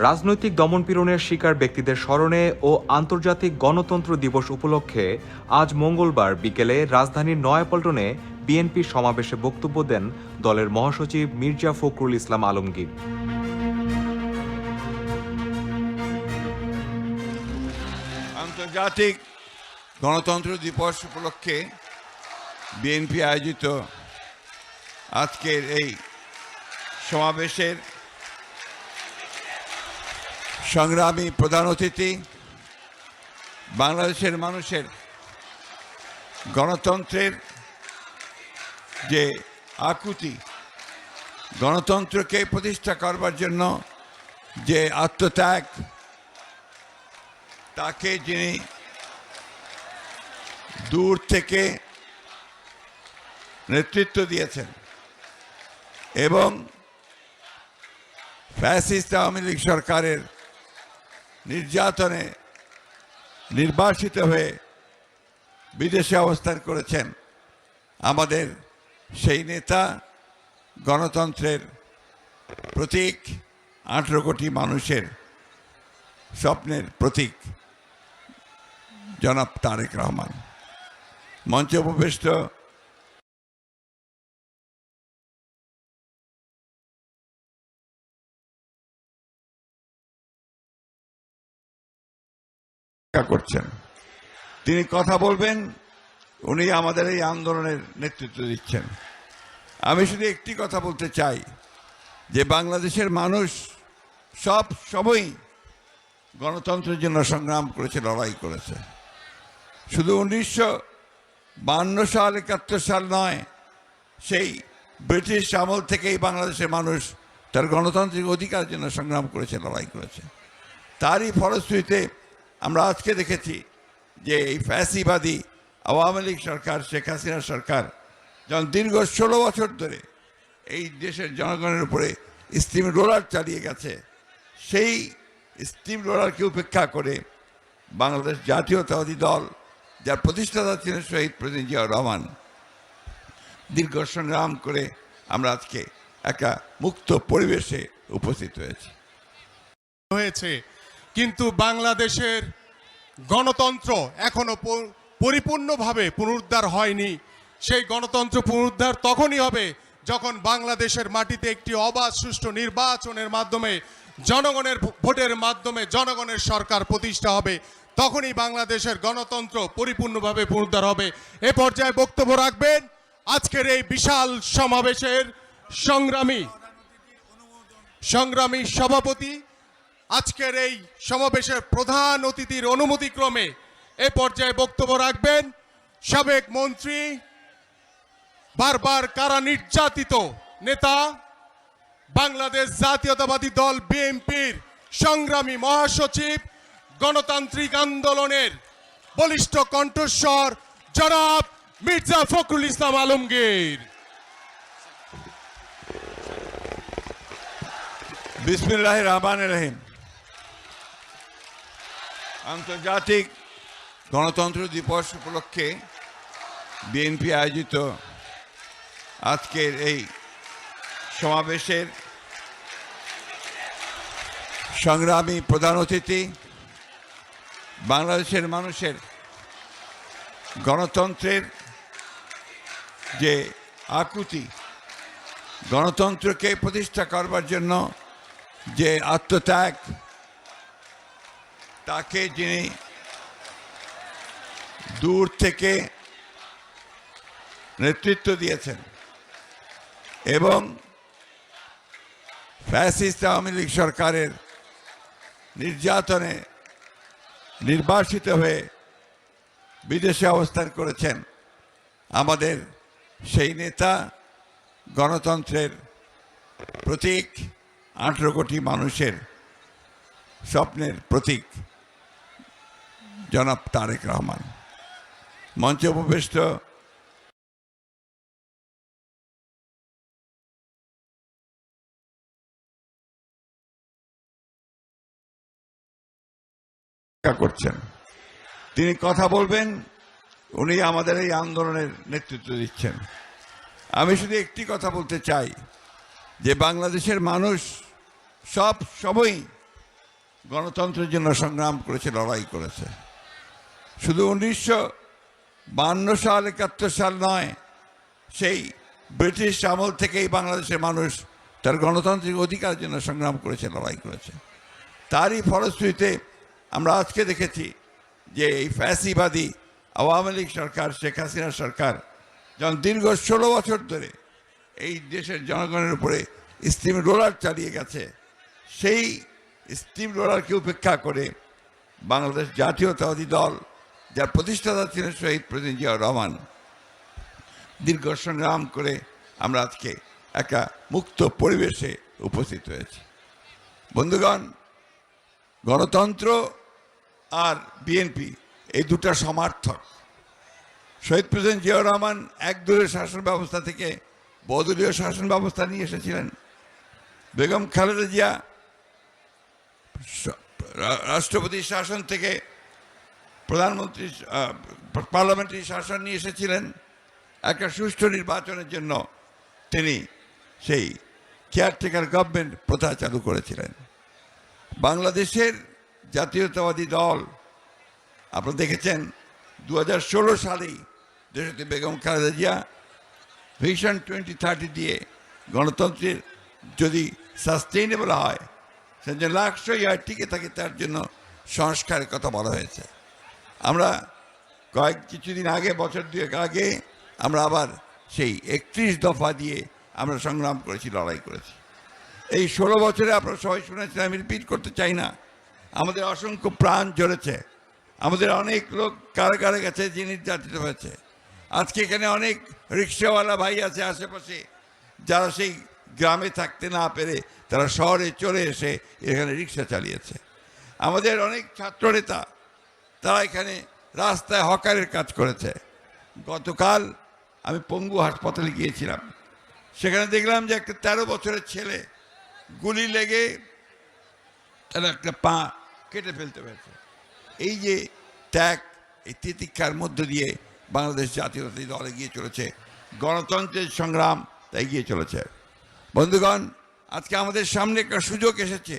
রাজনৈতিক দমনপীড়নের শিকার ব্যক্তিদের স্মরণে ও আন্তর্জাতিক গণতন্ত্র দিবস উপলক্ষে আজ মঙ্গলবার বিকেলে রাজধানীর নয়াপল্টনে বিএনপির সমাবেশে বক্তব্য দেন দলের মহাসচিব মির্জা ফখরুল ইসলাম আলমগীর। আন্তর্জাতিক গণতন্ত্র দিবস উপলক্ষে বিএনপি আয়োজিত আজকের এই সমাবেশের সংগ্রামী প্রধান অতিথি, বাংলাদেশের মানুষের গণতন্ত্রের যে আকুতি, গণতন্ত্রকে প্রতিষ্ঠা করবার জন্য যে আত্মত্যাগ, তাকে যিনি দূর থেকে নেতৃত্ব দিয়েছেন এবং ফ্যাসিস্ট আওয়ামী লীগ সরকারের নির্যাতনে নির্বাসিত হয়ে বিদেশে অবস্থান করেছেন আমাদের সেই নেতা, গণতন্ত্রের প্রতীক, 18 কোটি মানুষের স্বপ্নের প্রতীক জনাব তারেক রহমান। মঞ্চে উপবিষ্ট করছেন, তিনি কথা বলবেন, উনি আমাদের এই আন্দোলনের নেতৃত্ব দিচ্ছেন। আমি শুধু একটি কথা বলতে চাই যে বাংলাদেশের মানুষ সব সময় গণতন্ত্রের জন্য সংগ্রাম করেছে, লড়াই করেছে। শুধু 1952 সাল 71 সাল নয়, সেই ব্রিটিশ আমল থেকেই বাংলাদেশের মানুষ তার গণতান্ত্রিক অধিকারের জন্য সংগ্রাম করেছে, লড়াই করেছে। তারই ফলশ্রুতিতে আমরা আজকে দেখেছি যে এই ফ্যাসিবাদী আওয়ামী লীগ সরকার, শেখ হাসিনা সরকার যখন দীর্ঘ 16 বছর ধরে এই দেশের জনগণের উপরে স্টিম রোলার চালিয়ে গেছে, সেই স্টিম রোলারকে উপেক্ষা করে বাংলাদেশ জাতীয়তাবাদী দল, যার প্রতিষ্ঠাতা ছিলেন শহীদ প্রেসিডেন্ট জিয়াউর রহমান, দীর্ঘ সংগ্রাম করে আমরা আজকে একটা মুক্ত পরিবেশে উপস্থিত হয়েছে। কিন্তু বাংলাদেশের গণতন্ত্র এখনো পরিপূর্ণভাবে পুনরুদ্ধার হয়নি। সেই গণতন্ত্র পুনরুদ্ধার তখনই হবে যখন বাংলাদেশের মাটিতে একটি অবাধ সুষ্ঠু নির্বাচনের মাধ্যমে, জনগণের ভোটের মাধ্যমে জনগণের সরকার প্রতিষ্ঠা হবে। তখনই বাংলাদেশের গণতন্ত্র পরিপূর্ণভাবে পুনরুদ্ধার হবে। এ পর্যায়ে বক্তব্য রাখবেন আজকের এই বিশাল সমাবেশের সংগ্রামী সভাপতি, আজকের এই সমাবেশের প্রধান অতিথির অনুমতিক্রমে এ পর্যায়ে বক্তব্য রাখবেন সাবেক মন্ত্রী, বারবার কারা নির্যাতিত নেতা, বাংলাদেশ জাতীয়তাবাদী দল বিএনপির সংগ্রামী মহাসচিব, গণতান্ত্রিক আন্দোলনের বলিষ্ঠ কণ্ঠস্বর জনাব মির্জা ফখরুল ইসলাম আলমগীর। বিসমিল্লাহির রহমানির রহিম। আন্তর্জাতিক গণতন্ত্র দিবস উপলক্ষে বিএনপি আয়োজিত আজকের এই সমাবেশের সংগ্রামী প্রধান অতিথি, বাংলাদেশের মানুষের গণতন্ত্রের যে আকুতি, গণতন্ত্রকে প্রতিষ্ঠা করবার জন্য যে আত্মত্যাগ, তাকে যিনি দূর থেকে নেতৃত্ব দিয়েছেন এবং ফ্যাসিস্ট আওয়ামী লীগ সরকারের নির্যাতনে নির্বাসিত হয়ে বিদেশে অবস্থান করেছেন আমাদের সেই নেতা, গণতন্ত্রের প্রতীক, 18 কোটি মানুষের স্বপ্নের প্রতীক জনাব তারেক রহমান। মঞ্চে উপবিষ্ট করছেন, তিনি কথা বলবেন, উনি আমাদের এই আন্দোলনের নেতৃত্ব দিচ্ছেন। আমি শুধু একটি কথা বলতে চাই যে বাংলাদেশের মানুষ সব সময় গণতন্ত্রের জন্য সংগ্রাম করেছে, লড়াই করেছে। শুধু 1952 সাল 71 সাল নয়, সেই ব্রিটিশ আমল থেকেই বাংলাদেশের মানুষ তার গণতান্ত্রিক অধিকারের জন্য সংগ্রাম করেছে, লড়াই করেছে। তারই ফলশ্রুতিতে আমরা আজকে দেখেছি যে এই ফ্যাসিবাদী আওয়ামী লীগ সরকার, শেখ হাসিনা সরকার যখন দীর্ঘ 16 বছর ধরে এই দেশের জনগণের উপরে স্টিম রোলার চালিয়ে গেছে, সেই স্টিম রোলারকে উপেক্ষা করে বাংলাদেশ জাতীয়তাবাদী দল, যার প্রতিষ্ঠাতা ছিলেন শহীদ প্রেসিডেন্ট জিয়াউর রহমান, দীর্ঘ সংগ্রাম করে আমরা আজকে একটা মুক্ত পরিবেশে উপস্থিত হয়েছি। বন্ধুগণ, গণতন্ত্র আর বিএনপি এই দুটা সমার্থক। শহীদ প্রেসিডেন্ট জিয়াউর রহমান একদলীয় শাসন ব্যবস্থা থেকে বহুদলীয় শাসন ব্যবস্থা নিয়ে এসেছিলেন। বেগম খালেদা জিয়া রাষ্ট্রপতি শাসন থেকে প্রধানমন্ত্রী পার্লামেন্টারি শাসন নিয়ে এসেছিলেন। একটা সুষ্ঠু নির্বাচনের জন্য তিনি সেই কেয়ারটেকার গভর্নমেন্ট প্রথা চালু করেছিলেন। বাংলাদেশের জাতীয়তাবাদী দল, আপনারা দেখেছেন 2016 সালেই দেশে বেগম খালেদা জিয়া ভিশন 2030 দিয়ে গণতন্ত্রের যদি সাস্টেইনেবল হয়, সে যে লাক্সই হয়, টিকে থাকে, তার জন্য সংস্কারের কথা বলা হয়েছে। আমরা কিছুদিন আগে, বছর দুয়েক আগে, আমরা আবার সেই 31 দফা দিয়ে আমরা সংগ্রাম করেছি, লড়াই করেছি। এই 16 বছরে আপনারা সবাই শুনেছেন, আমি রিপিট করতে চাই না। আমাদের অসংখ্য প্রাণ ঝরেছে, আমাদের অনেক লোক কারাগারে গেছে, যে নির্যাতিত হয়েছে। আজকে এখানে অনেক রিক্সাওয়ালা ভাই আছে আশেপাশে, যারা সেই গ্রামে থাকতে না পেরে তারা শহরে চলে এসে এখানে রিক্সা চালিয়েছে। আমাদের অনেক ছাত্রনেতা, তারা এখানে রাস্তায় হকারের কাজ করেছে। গতকাল আমি পঙ্গু হাসপাতালে গিয়েছিলাম, সেখানে দেখলাম যে একটা 13 বছরের ছেলে গুলি লেগে তার একটা পা কেটে ফেলতে হয়েছে। এই যে ত্যাগ, এই তিতিক্ষার মধ্য দিয়ে বাংলাদেশ জাতীয়তাবাদী দল এগিয়ে চলেছে, গণতন্ত্রের সংগ্রাম তা এগিয়ে চলেছে। বন্ধুগণ, আজকে আমাদের সামনে একটা সুযোগ এসেছে।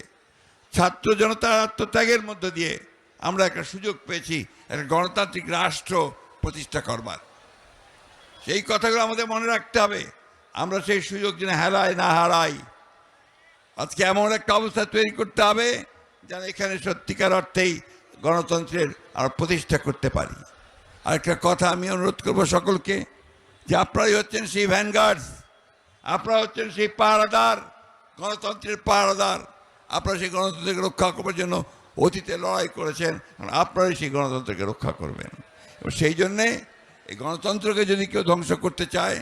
ছাত্র জনতার আত্মত্যাগের মধ্য দিয়ে আমরা একটা সুযোগ পেয়েছি একটা গণতান্ত্রিক রাষ্ট্র প্রতিষ্ঠা করবার। সেই কথাগুলো আমাদের মনে রাখতে হবে। আমরা সেই সুযোগ যেন হেলায় না হারাই। আজকে এমন একটা অবস্থা তৈরি করতে হবে যেন এখানে সত্যিকার অর্থেই গণতন্ত্রের আর প্রতিষ্ঠা করতে পারি। আরেকটা কথা আমি অনুরোধ করব সকলকে, যে আপনারাই হচ্ছেন সেই ভ্যানগার্ডস, আপনারা হচ্ছেন সেই পাহারাদার, গণতন্ত্রের পাহারাদার। আপনারা সেই গণতন্ত্রকে রক্ষা করবার জন্য অতীতে লড়াই করেছেন, আপনারাই সেই গণতন্ত্রকে রক্ষা করবেন। এবং সেই জন্যে এই গণতন্ত্রকে যদি কেউ ধ্বংস করতে চায়,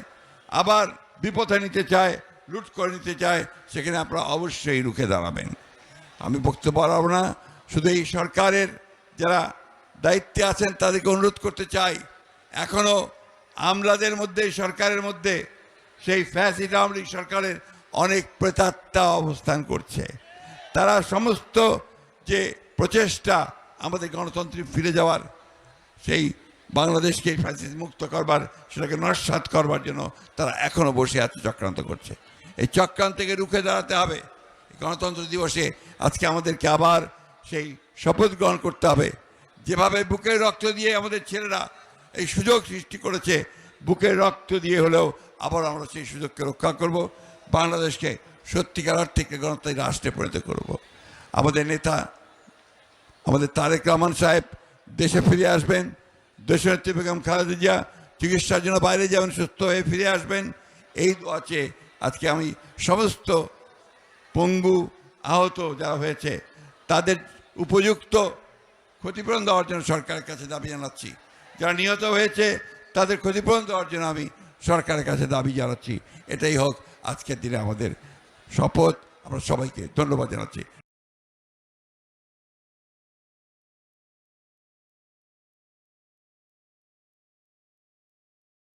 আবার বিপথে নিতে চায়, লুট করে নিতে চায়, সেখানে আপনারা অবশ্যই রুখে দাঁড়াবেন। আমি বক্তব্য বাড়াবো না, শুধু এই সরকারের যারা দায়িত্বে আছেন তাদেরকে অনুরোধ করতে চাই, এখনও আমলাদের মধ্যে, সরকারের মধ্যে সেই ফ্যাসিস্ট আওয়ামী লীগ সরকারের অনেক প্রেতাত্মা অবস্থান করছে। তারা সমস্ত যে প্রচেষ্টা আমাদের গণতন্ত্রে ফিরে যাওয়ার, সেই বাংলাদেশকে ফ্যাসিস্ট মুক্ত করবার, সেটাকে নস্যাৎ করবার জন্য তারা এখনও বসে আছে, চক্রান্ত করছে। এই চক্রান্তকে রুখে দাঁড়াতে হবে। গণতন্ত্র দিবসে আজকে আমাদেরকে আবার সেই শপথ গ্রহণ করতে হবে। যেভাবে বুকের রক্ত দিয়ে আমাদের ছেলেরা এই সুযোগ সৃষ্টি করেছে, বুকের রক্ত দিয়ে হলেও আবার আমরা সেই সুযোগকে রক্ষা করব, বাংলাদেশকে সত্যিকার অর্থে গণতান্ত্রিক রাষ্ট্রে পরিণত করব। আমাদের নেতা, আমাদের তারেক রহমান সাহেব দেশে ফিরে আসবেন। দেশনেত্রী বেগম খালেদা জিয়া চিকিৎসার জন্য বাইরে যাবেন, সুস্থ হয়ে ফিরে আসবেন, এই দোয়াতে আজকে আমি সমস্ত পঙ্গু আহত যারা হয়েছে তাদের উপযুক্ত ক্ষতিপূরণ দেওয়ার জন্য সরকারের কাছে দাবি জানাচ্ছি। যারা নিহত হয়েছে তাদের ক্ষতিপূরণ দেওয়ার জন্য আমি সরকারের কাছে দাবি জানাচ্ছি। এটাই হোক আজকের দিনে আমাদের শপথ। আমরা সবাইকে ধন্যবাদ জানাচ্ছি।